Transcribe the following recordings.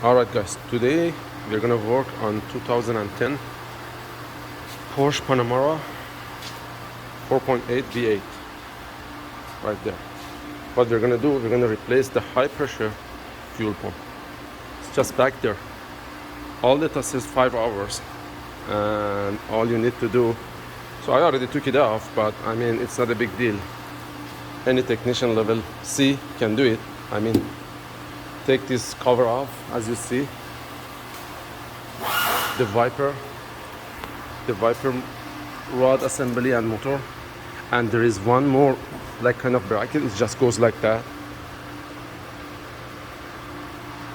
Alright guys, today we're gonna work on 2010 Porsche Panamera 4.8 V8 right there. What we're gonna do, we're gonna replace the high pressure fuel pump. It's just back there. All the test is 5 hours and all you need to do, so I already took it off, but I mean it's not a big deal. Any technician level C can do it. I mean, take this cover off. As you see, the Viper rod assembly and motor, and there is one more like kind of bracket. It just goes like that,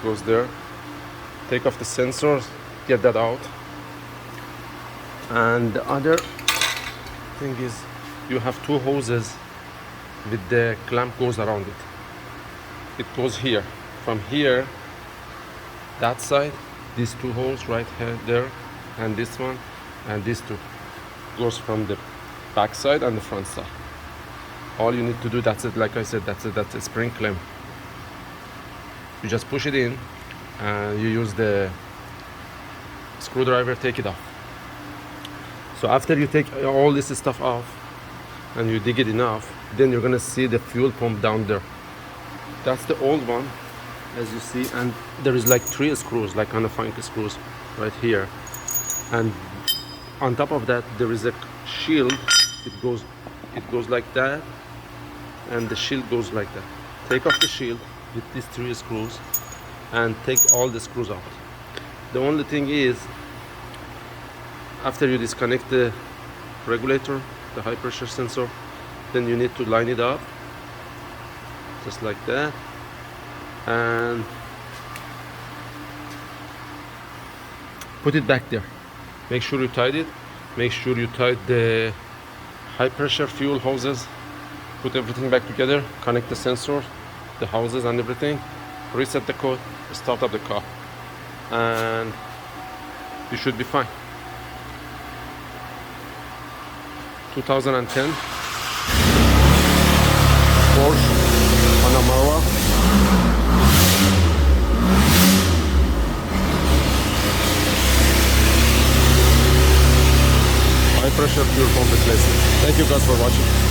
goes there. Take off the sensors, get that out. And the other thing is you have two hoses with the clamp goes around it. It goes here, from here, that side, these two holes right here, there, and this one, and these two goes from the back side and the front side. All you need to do, that's it. Like I said, that's a spring clamp. You just push it in and you use the screwdriver, take it off. So after you take all this stuff off and you dig it enough, then you're gonna see the fuel pump down there. That's the old one, as you see, and there is like 3 screws, like kind of funky screws right here. And on top of that there is a shield. It goes like that, and the shield goes like that. Take off the shield with these 3 screws and take all the screws out. The only thing is, after you disconnect the regulator, the high pressure sensor, then you need to line it up just like that, and put it back there. Make sure you tied it. Make sure you tied the high pressure fuel hoses. Put everything back together, connect the sensor, the hoses and everything, reset the code, start up the car, and you should be fine. 2010 Porsche Panamera high pressure fuel pump replacement. Thank you guys for watching.